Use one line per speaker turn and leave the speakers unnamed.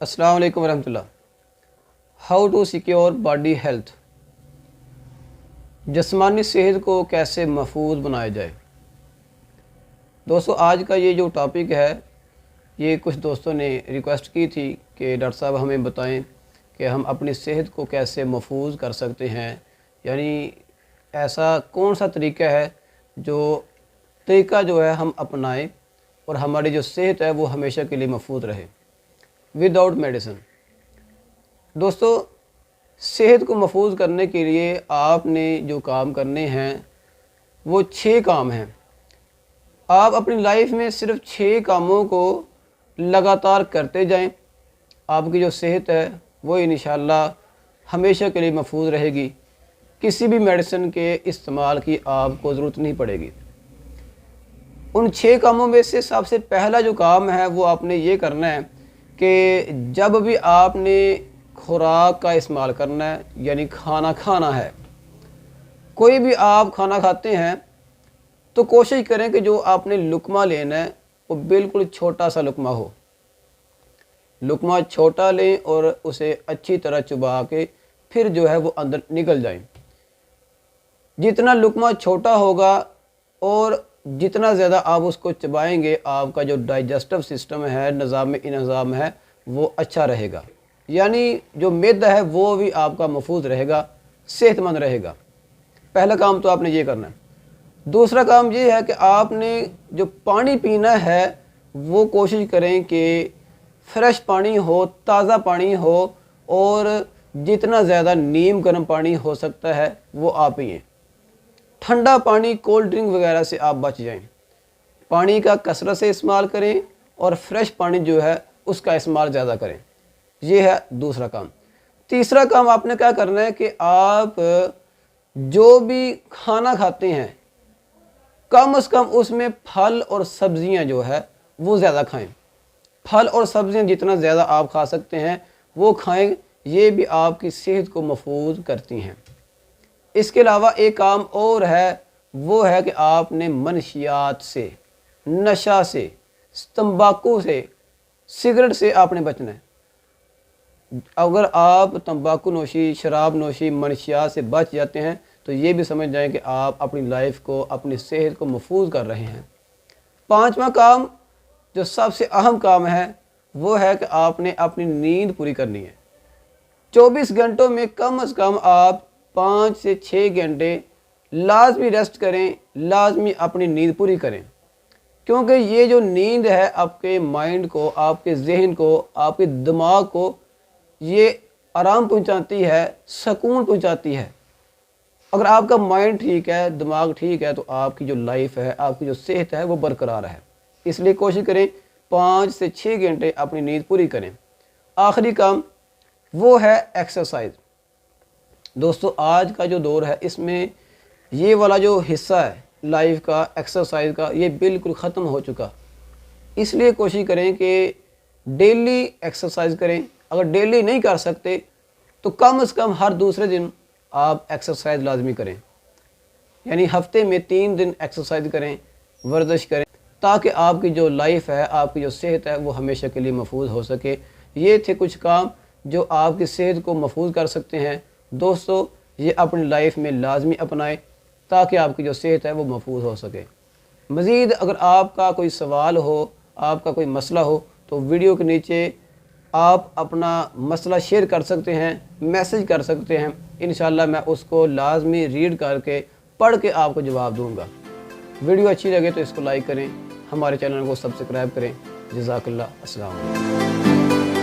अस्सलाम वालेकुम रहमतुल्लाह। How to secure body health, जिस्मानी सेहत को कैसे महफूज बनाया जाए। दोस्तों, आज का ये जो टॉपिक है, ये कुछ दोस्तों ने रिक्वेस्ट की थी कि डॉक्टर साहब हमें बताएं कि हम अपनी सेहत को कैसे महफूज कर सकते हैं, यानी ऐसा कौन सा तरीका है जो है हम अपनाएं और हमारी जो सेहत है वो हमेशा के लिए महफूज रहे विदाउट मेडिसिन। दोस्तों, सेहत को महफूज करने के लिए आपने जो काम करने हैं वो 6 काम हैं। आप अपनी लाइफ में सिर्फ 6 कामों को लगातार करते जाएं, आपकी जो सेहत है वो इंशाअल्लाह हमेशा के लिए महफूज रहेगी। किसी भी मेडिसिन के इस्तेमाल की आपको ज़रूरत नहीं पड़ेगी। उन 6 कामों में से सबसे पहला जो काम है वो आपने ये करना है कि जब भी आपने खुराक का इस्तेमाल करना है, यानी खाना खाना है, कोई भी आप खाना खाते हैं तो कोशिश करें कि जो आपने लुकमा लेना है वो बिल्कुल छोटा सा लुकमा हो। लुकमा छोटा लें और उसे अच्छी तरह चबा के फिर जो है वो अंदर निकल जाए। जितना लुकमा छोटा होगा और जितना ज़्यादा आप उसको चबाएंगे, आपका जो डाइजेस्टिव सिस्टम है, निज़ाम इंतज़ाम है, वो अच्छा रहेगा। यानी जो मैदा है वो भी आपका महफूज रहेगा, सेहतमंद रहेगा। पहला काम तो आपने ये करना है। दूसरा काम ये है कि आपने जो पानी पीना है वो कोशिश करें कि फ्रेश पानी हो, ताज़ा पानी हो, और जितना ज़्यादा नीम गर्म पानी हो सकता है वो आप पिएँ। ठंडा पानी, कोल्ड ड्रिंक वगैरह से आप बच जाएं। पानी का कसरत से इस्तेमाल करें और फ्रेश पानी जो है उसका इस्तेमाल ज़्यादा करें। ये है दूसरा काम। तीसरा काम आपने क्या करना है कि आप जो भी खाना खाते हैं कम से कम उसमें फल और सब्जियां जो है वो ज़्यादा खाएं। फल और सब्जियां जितना ज़्यादा आप खा सकते हैं वो खाएं। ये भी आपकी सेहत को महफूज करती हैं। इसके अलावा एक काम और है, वो है कि आपने मनशियात से, नशा से, तंबाकू से, सिगरेट से आपने बचना है। अगर आप तंबाकू नोशी, शराब नोशी, मनशियात से बच जाते हैं तो ये भी समझ जाएं कि आप अपनी लाइफ को, अपनी सेहत को महफूज कर रहे हैं। 5वां काम जो सबसे अहम काम है वो है कि आपने अपनी नींद पूरी करनी है। 24 घंटों में कम से कम आप 5 से 6 घंटे लाजमी रेस्ट करें, लाजमी अपनी नींद पूरी करें। क्योंकि ये जो नींद है आपके माइंड को, आपके जहन को, आपके दिमाग को ये आराम पहुंचाती है, सुकून पहुंचाती है। अगर आपका माइंड ठीक है, दिमाग ठीक है, तो आपकी जो लाइफ है, आपकी जो सेहत है वो बरकरार है। इसलिए कोशिश करें 5 से 6 घंटे अपनी नींद पूरी करें। आखिरी काम वो है एक्सरसाइज। दोस्तों, आज का जो दौर है इसमें ये वाला जो हिस्सा है लाइफ का, एक्सरसाइज का, ये बिल्कुल ख़त्म हो चुका। इसलिए कोशिश करें कि डेली एक्सरसाइज करें। अगर डेली नहीं कर सकते तो कम से कम हर दूसरे दिन आप एक्सरसाइज लाजमी करें। यानी हफ्ते में 3 दिन एक्सरसाइज करें, वर्जिश करें, ताकि आपकी जो लाइफ है, आपकी जो सेहत है वो हमेशा के लिए महफूज हो सके। ये थे कुछ काम जो आपकी सेहत को महफूज कर सकते हैं। दोस्तों, ये अपनी लाइफ में लाजमी अपनाएं ताकि आपकी जो सेहत है वो महफूज हो सके। मज़ीद अगर आपका कोई सवाल हो, आपका कोई मसला हो, तो वीडियो के नीचे आप अपना मसला शेयर कर सकते हैं, मैसेज कर सकते हैं। इंशाअल्लाह मैं उसको लाजमी रीड करके, पढ़ के आपको जवाब दूंगा। वीडियो अच्छी लगे तो इसको लाइक करें, हमारे चैनल को सब्सक्राइब करें। जज़ाकल्लाह। अस्सलाम वालेकुम।